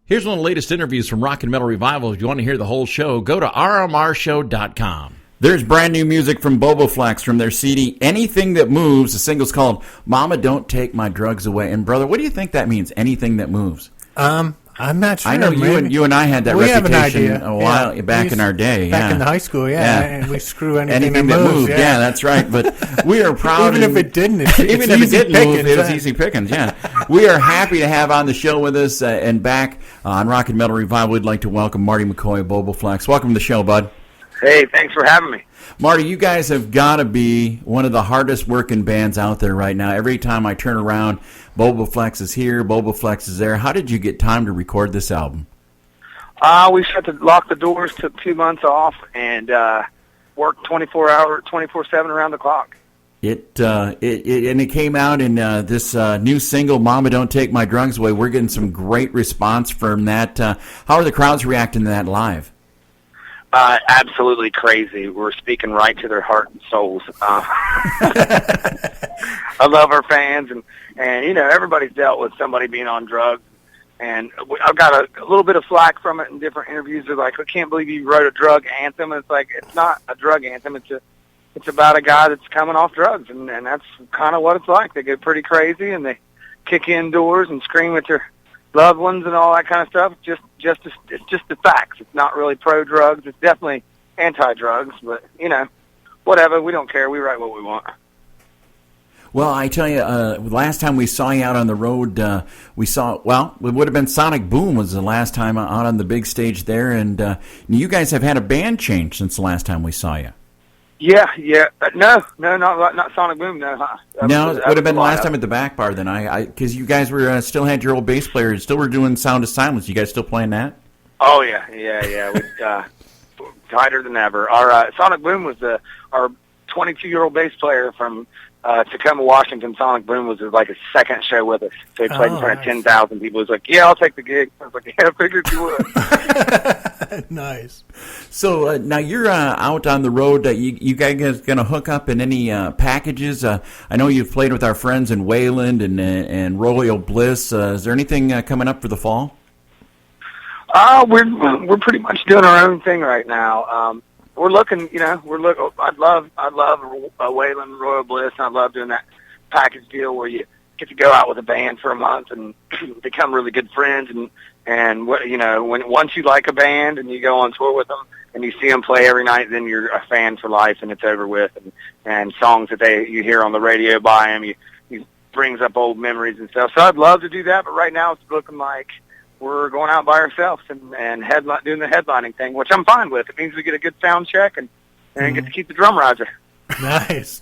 Here's one of the latest interviews from Rock and Metal Revival. If you want to hear the whole show, go to rmrshow.com. There's brand new music from Bobaflex from their CD, Anything That Moves. The single's called Mama Don't Take My Drugs Away. And, brother, what do you think that means, anything that moves? I'm not sure. I know you and I had that reputation a while back in our day. Back in high school, and we screw anything that moves. Yeah, that's right. But we are proud. Even if it didn't, move, it was easy pickings. Yeah, we are happy to have on the show with us and back on Rock and Metal Revival. We'd like to welcome Marty-McCoy of Bobaflex. Welcome to the show, bud. Hey, thanks for having me. Marty, you guys have got to be one of the hardest working bands out there right now. Every time I turn around, Bobaflex is here, Bobaflex is there. How did you get time to record this album? We had to lock the doors, took 2 months off, and worked 24/7 around the clock. It came out in this new single, Mama Don't Take My Drugs Away. We're getting some great response from that. How are the crowds reacting to that live? Absolutely crazy. We're speaking right to their heart and souls. I love our fans, and everybody's dealt with somebody being on drugs, and I've got a little bit of flack from it in different interviews. They're like, I can't believe you wrote a drug anthem. And it's like, it's not a drug anthem. It's about a guy that's coming off drugs, and that's kind of what it's like. They get pretty crazy, and they kick in doors and scream at their loved ones and all that kind of stuff. It's just the facts. It's not really pro-drugs. It's definitely anti-drugs, but, whatever. We don't care. We write what we want. Well, I tell you, last time we saw you out on the road, it would have been Sonic Boom was the last time out on the big stage there, and you guys have had a band change since the last time we saw you. Yeah. No, not Sonic Boom, no. Huh? No, it would have been the last time at the back bar then, because you guys were still had your old bass player, still were doing Sound of Silence. You guys still playing that? Oh, yeah. We, tighter than ever. Our Sonic Boom was our 22-year-old bass player from Tacoma, Washington. Sonic Boom was like his second show with us. So he played in front of 10,000 people. He was like, yeah, I'll take the gig. I was like, yeah, I figured you would. Nice. So now you're out on the road. You guys going to hook up in any packages? I know you've played with our friends in Wayland and Royal Bliss. Is there anything coming up for the fall? We're pretty much doing our own thing right now. We're looking, I'd love a Wayland Royal Bliss, and I love doing that package deal where you get to go out with a band for a month and become really good friends, and once you like a band and you go on tour with them and you see them play every night, then you're a fan for life and it's over with, and songs that you hear on the radio by them, you brings up old memories and stuff. So I'd love to do that, but right now it's looking like we're going out by ourselves and doing the headlining thing, which I'm fine with. It means we get a good sound check and get to keep the drum riser. Nice.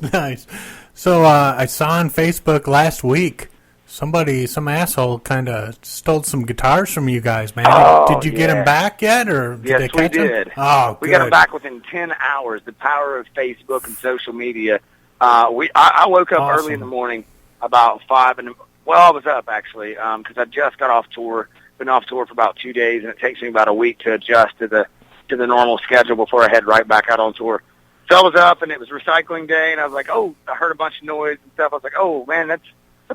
So I saw on Facebook last week some asshole kind of stole some guitars from you guys, man. Did you get them back yet, or did they catch them? Yes, we did. Oh, we got them back within 10 hours. The power of Facebook and social media. I woke up early in the morning about 5, I was up actually because I just got off tour. Been off tour for about 2 days, and it takes me about a week to adjust to the normal schedule before I head right back out on tour. So I was up, and it was recycling day, and I was like, I heard a bunch of noise and stuff. I was like, oh man, that's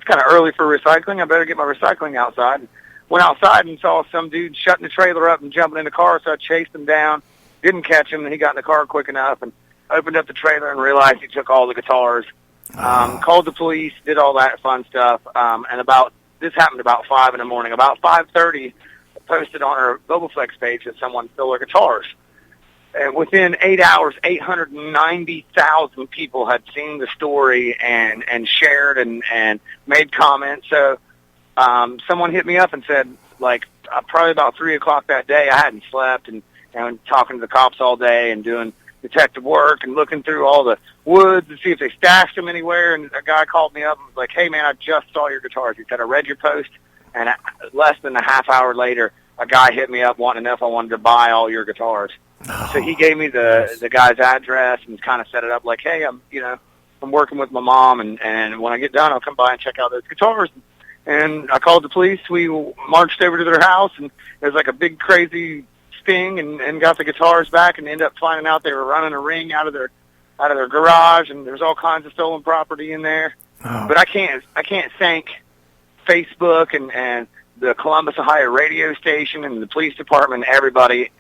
kind of early for recycling. I better get my recycling outside. Went outside and saw some dude shutting the trailer up and jumping in the car, so I chased him down. Didn't catch him, and he got in the car quick enough and opened up the trailer and realized he took all the guitars. Called the police, did all that fun stuff, this happened about 5 in the morning. About 5:30, I posted on our Bobaflex page that someone stole our guitars. And within 8 hours, 890,000 people had seen the story and shared and made comments. So someone hit me up and said, probably about 3 o'clock that day, I hadn't slept and talking to the cops all day and doing detective work and looking through all the woods to see if they stashed them anywhere. And a guy called me up and was like, hey, man, I just saw your guitars. He said, I read your post. And less than a half hour later, a guy hit me up wanting to know if I wanted to buy all your guitars. So he gave me the guy's address and kind of set it up like, hey, I'm working with my mom, and when I get done, I'll come by and check out those guitars. And I called the police. We marched over to their house, and it was like a big crazy sting, and got the guitars back, and ended up finding out they were running a ring out of their garage, and there's all kinds of stolen property in there. But I can't thank Facebook and the Columbus, Ohio radio station and the police department, and everybody,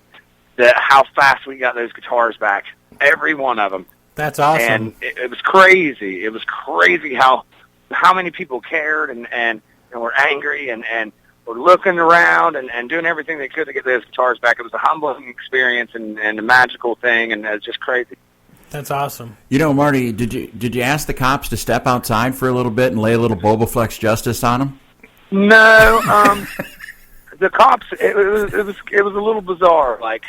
how fast we got those guitars back. Every one of them. That's awesome. And it was crazy. It was crazy how many people cared and were angry and were looking around and doing everything they could to get those guitars back. It was a humbling experience and a magical thing, and it was just crazy. That's awesome. You know, Marty, did you ask the cops to step outside for a little bit and lay a little Bobaflex justice on them? No, the cops. It was a little bizarre. Like,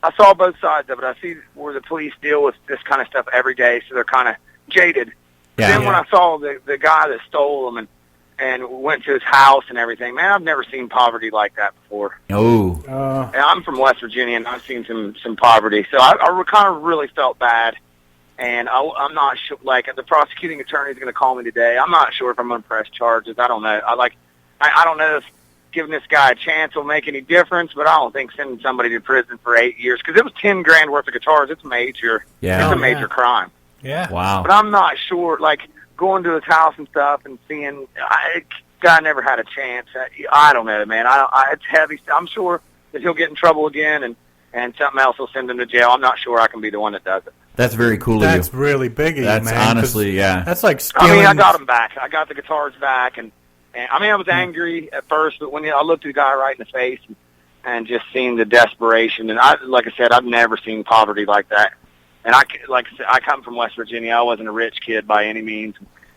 I saw both sides of it. I see where the police deal with this kind of stuff every day, so they're kind of jaded. Yeah. Then when I saw the guy that stole them and went to his house and everything, man, I've never seen poverty like that before. Oh. And I'm from West Virginia, and I've seen some poverty, so I kind of really felt bad. And I'm not sure. Like, the prosecuting attorney is going to call me today. I'm not sure if I'm going to press charges. I don't know. I don't know if giving this guy a chance will make any difference, but I don't think sending somebody to prison for 8 years, because it was $10,000 worth of guitars. It's major. Yeah. It's a major crime. Yeah. Wow. But I'm not sure. Like, going to his house and stuff and seeing, guy never had a chance. I don't know, man. It's heavy. I'm sure that he'll get in trouble again, and something else will send him to jail. I'm not sure I can be the one that does it. That's very cool of you. That's really big of you, man. That's honestly, yeah. That's like stealing. I mean, I got him back. I got the guitars back, and I mean, I was angry at first, but when I looked the guy right in the face and just seeing the desperation, and like I said, I've never seen poverty like that. And I come from West Virginia. I wasn't a rich kid by any means,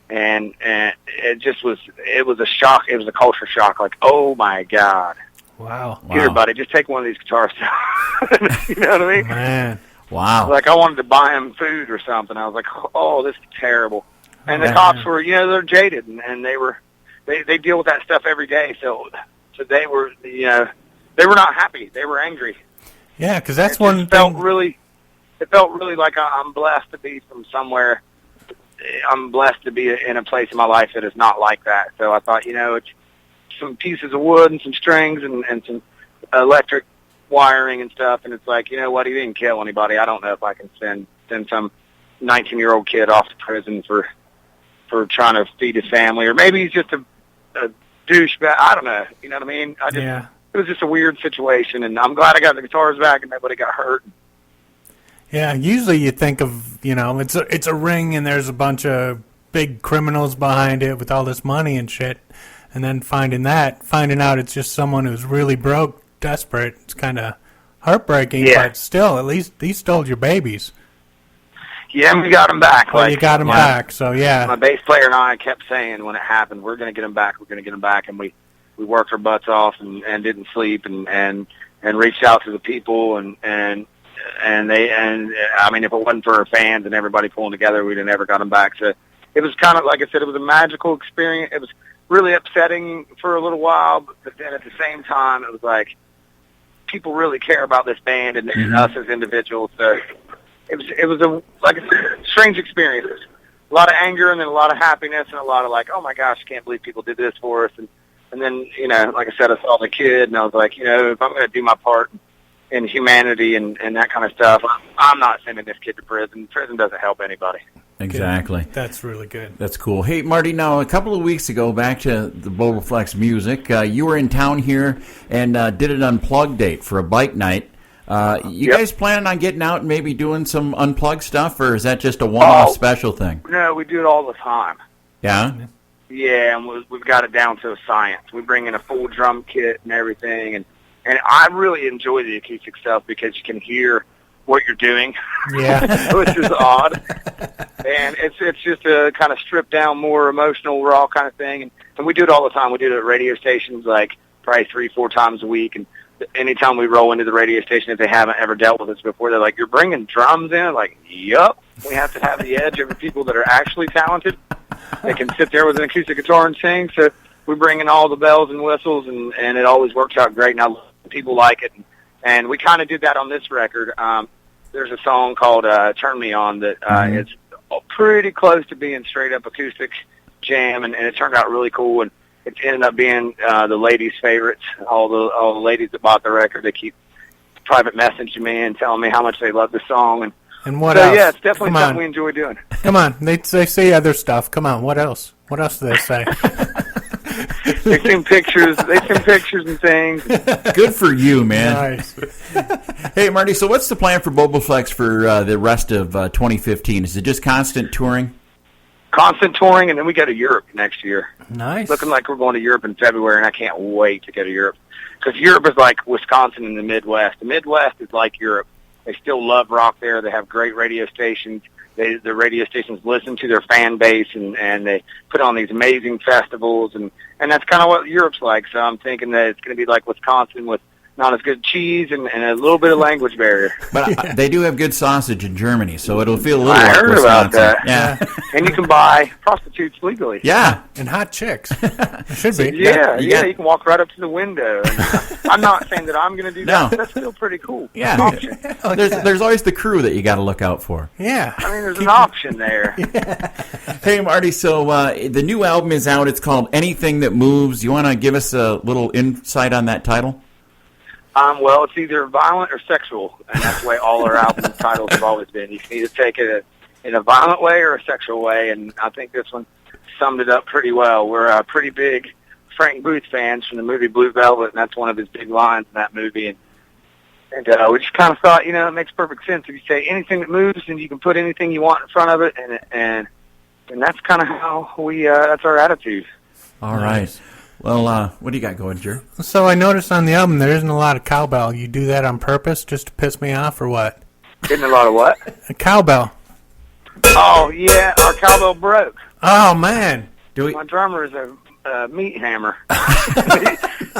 and it was a shock. It was a culture shock. Like, oh my God. Wow. Here, buddy, just take one of these guitars. You know what I mean? Man. Wow. Like, I wanted to buy him food or something. I was like, oh, this is terrible. And the cops were, they're jaded, and they deal with that stuff every day. So they were, they were not happy. They were angry. Yeah, because that's one thing. It felt really like I'm blessed to be from somewhere. I'm blessed to be in a place in my life that is not like that. So I thought, it's some pieces of wood and some strings and some electric wiring and stuff. And it's like, you know what? He didn't kill anybody. I don't know if I can send some 19-year-old kid off to prison for trying to feed his family, or maybe he's just a douchebag. I don't know. You know what I mean? It was just a weird situation, and I'm glad I got the guitars back and nobody got hurt. Yeah, usually you think of, it's a ring and there's a bunch of big criminals behind it with all this money and shit, and then finding out it's just someone who's really broke, desperate. It's kind of heartbreaking, but still, at least he stole your babies. Yeah, and we got him back. Well, you got him back, so yeah. My bass player and I kept saying when it happened, we're going to get him back, and we worked our butts off and didn't sleep and reached out to the people and I mean, if it wasn't for our fans and everybody pulling together, we'd have never got him back. So it was kind of, like I said, it was a magical experience. It was really upsetting for a little while, but then at the same time, it was like people really care about this band and us as individuals. So it was a, like I said, strange experience. A lot of anger and then a lot of happiness and a lot of like, oh my gosh, I can't believe people did this for us. And then, like I said, I saw the kid and I was like, if I'm going to do my part in humanity and that kind of stuff, I'm not sending this kid to prison. Prison doesn't help anybody. Exactly. That's really good. That's cool. Hey, Marty, now a couple of weeks ago, back to the Bobaflex music, you were in town here and did an unplugged date for a bike night. You guys planning on getting out and maybe doing some unplugged stuff, or is that just a one-off special thing? No, we do it all the time. Yeah? Yeah, and we've got it down to a science. We bring in a full drum kit and everything, and I really enjoy the acoustic stuff because you can hear what you're doing, which is odd. And it's just a kind of stripped down, more emotional, raw kind of thing. And we do it all the time. We do it at radio stations, like probably 3-4 times a week. And anytime we roll into the radio station, if they haven't ever dealt with us before, they're like, "You're bringing drums in?" Like, yup. We have to have the edge over people that are actually talented. They can sit there with an acoustic guitar and sing. So we bring in all the bells and whistles, and it always works out great. And people like it. And we kind of did that on this record. There's a song called Turn Me On that is pretty close to being straight up acoustic jam, and it turned out really cool. And it ended up being the ladies' favorites. All the ladies that bought the record, they keep private messaging me and telling me how much they love the song. And what else? Yeah, it's definitely something we enjoy doing. Come on, they say other stuff. Come on, what else? What else do they say? They send pictures. They send pictures and things. Good for you, man. Nice. Hey, Marty, so what's the plan for Bobaflex for the rest of 2015? Is it just constant touring? Constant touring, and then we go to Europe next year. Nice. Looking like we're going to Europe in February, and I can't wait to go to Europe. Because Europe is like Wisconsin in the Midwest. The Midwest is like Europe. They still love rock there. They have great radio stations. The radio stations listen to their fan base, and they put on these amazing festivals, and that's kind of what Europe's like. So I'm thinking that it's going to be like Wisconsin with not as good cheese and a little bit of language barrier. But they do have good sausage in Germany, so it'll feel a little I like heard Wisconsin. about that. Yeah. And you can buy prostitutes legally. Yeah. And hot chicks. Should be. Yeah, you can walk right up to the window. And, I'm not saying that I'm going to do that, No. but that's still pretty cool. Yeah. An option. There's always the crew that you got to look out for. Yeah. I mean, there's an option there. Hey, Marty, so the new album is out. It's called Anything That Moves. You want to give us a little insight on that title? Well, it's either violent or sexual, and that's the way all our album titles have always been. You can either take it in a violent way or a sexual way, and I think this one summed it up pretty well. We're pretty big Frank Booth fans from the movie Blue Velvet, and that's one of his big lines in that movie. And we just kind of thought, it makes perfect sense. If you say anything that moves, and you can put anything you want in front of it, and that's kind of how that's our attitude. All right. Well, what do you got going, Jer? So I noticed on the album there isn't a lot of cowbell. You do that on purpose just to piss me off or what? Isn't a lot of what? A cowbell. Oh, yeah, our cowbell broke. Oh, man. My drummer is a meat hammer.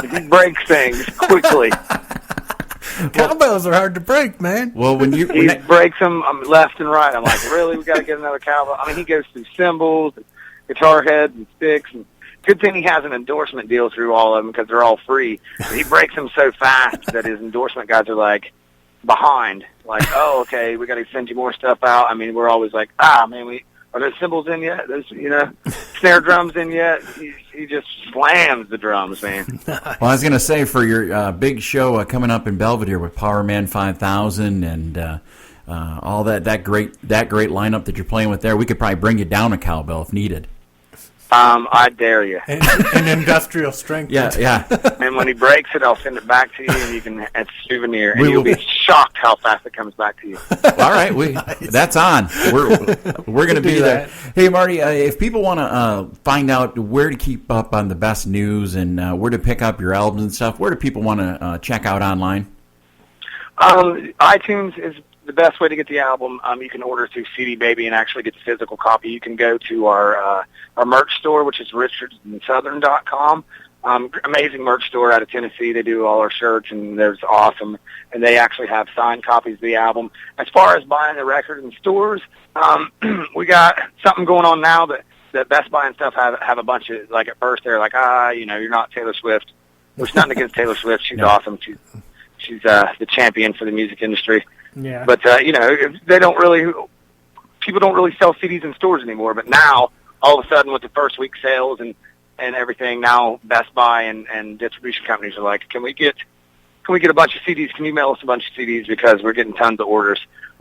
He breaks things quickly. Cowbells are hard to break, man. Well, he breaks them left and right. I'm like, really? We got to get another cowbell? I mean, he goes through cymbals, and guitar heads, and sticks, and good thing he has an endorsement deal through all of them because they're all free. He breaks them so fast that his endorsement guys are like behind. Like, oh, okay, we got to send you more stuff out. I mean, we're always like, man, are those cymbals in yet? Those, snare drums in yet? He just slams the drums, man. Well, I was going to say, for your big show coming up in Belvedere with Power Man 5000 and all that great lineup that you're playing with there, we could probably bring you down a cowbell if needed. I dare you. An industrial strength. Yeah. And when he breaks it, I'll send it back to you, and you can as a souvenir. And you'll be shocked how fast it comes back to you. All right, that's on. We're going to be there. Hey, Marty, if people want to find out where to keep up on the best news and where to pick up your albums and stuff, where do people want to check out online? iTunes is the best way to get the album. You can order through CD Baby and actually get the physical copy. You can go to our merch store, which is richardsouthern.com. Amazing merch store out of Tennessee. They do all our shirts, and they're awesome. And they actually have signed copies of the album. As far as buying the record in stores, we got something going on now that Best Buy and stuff have a bunch of, like, at first they're like, you're not Taylor Swift. There's nothing against Taylor Swift. She's awesome. She's the champion for the music industry. Yeah. But, people don't really sell CDs in stores anymore. But now, all of a sudden, with the first week sales and everything, now Best Buy and distribution companies are like, can we get a bunch of CDs? Can you mail us a bunch of CDs? Because we're getting tons of orders.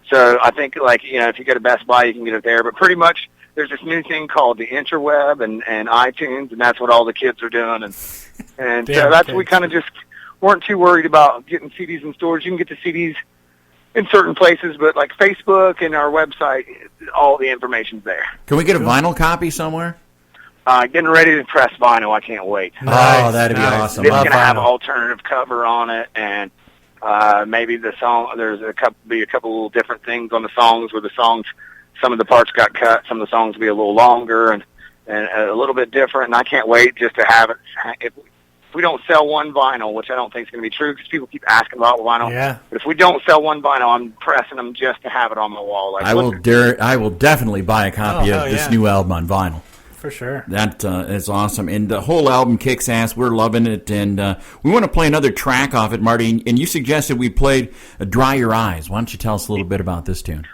So I think, if you go to Best Buy, you can get it there. But pretty much, there's this new thing called the interweb and iTunes, and that's what all the kids are doing. And so that's we kind of just weren't too worried about getting CDs in stores. You can get the CDs in certain places, but like Facebook and our website, all the information's there. Can we get a vinyl copy somewhere? Getting ready to press vinyl. I can't wait. Nice, that'd be awesome. It's going to have an alternative cover on it, and maybe the song. There's a couple different things on the songs where the songs, some of the parts got cut, some of the songs will be a little longer and a little bit different. And I can't wait just to have it. If we don't sell one vinyl, which I don't think is going to be true because people keep asking about vinyl. Yeah. But if we don't sell one vinyl, I'm pressing them just to have it on my wall. Like, I will definitely buy a copy of this new album on vinyl. For sure. That is awesome. And the whole album kicks ass. We're loving it. And we want to play another track off it, Marty. And you suggested we played Dry Your Eyes. Why don't you tell us a little bit about this tune?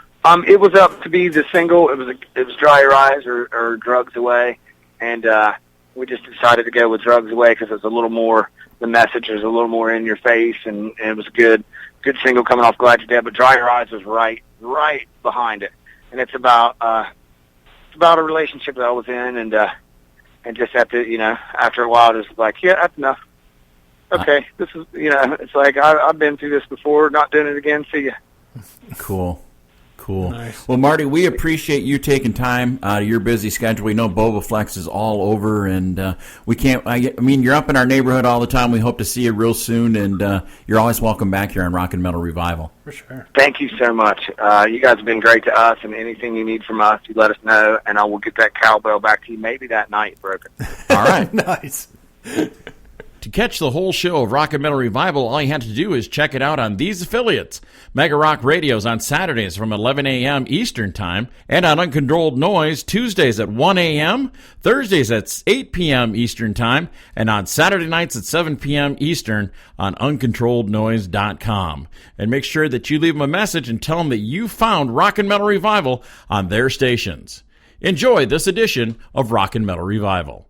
It was up to be the single. It was Dry Your Eyes or Drugs Away. And we just decided to go with Drugs Away because it was a little more, the message was a little more in your face. And it was a good single coming off Glad You're Dead. But Dry Your Eyes was right behind it. And it's about a relationship that I was in, and and just have to, after a while, just like, yeah, that's enough. Okay, this is, it's like I've been through this before. Not doing it again. See ya. Cool. Nice. Well, Marty, we appreciate you taking time out of your busy schedule. We know Bobaflex is all over, and we can't. I mean, you're up in our neighborhood all the time. We hope to see you real soon, and you're always welcome back here on Rock and Metal Revival. For sure. Thank you so much. You guys have been great to us, and anything you need from us, you let us know, and I will get that cowbell back to you maybe that night, broken. All right. Nice. To catch the whole show of Rock and Metal Revival, all you have to do is check it out on these affiliates. Mega Rock Radios on Saturdays from 11 a.m. Eastern Time, and on Uncontrolled Noise Tuesdays at 1 a.m., Thursdays at 8 p.m. Eastern Time, and on Saturday nights at 7 p.m. Eastern on UncontrolledNoise.com. And make sure that you leave them a message and tell them that you found Rock and Metal Revival on their stations. Enjoy this edition of Rock and Metal Revival.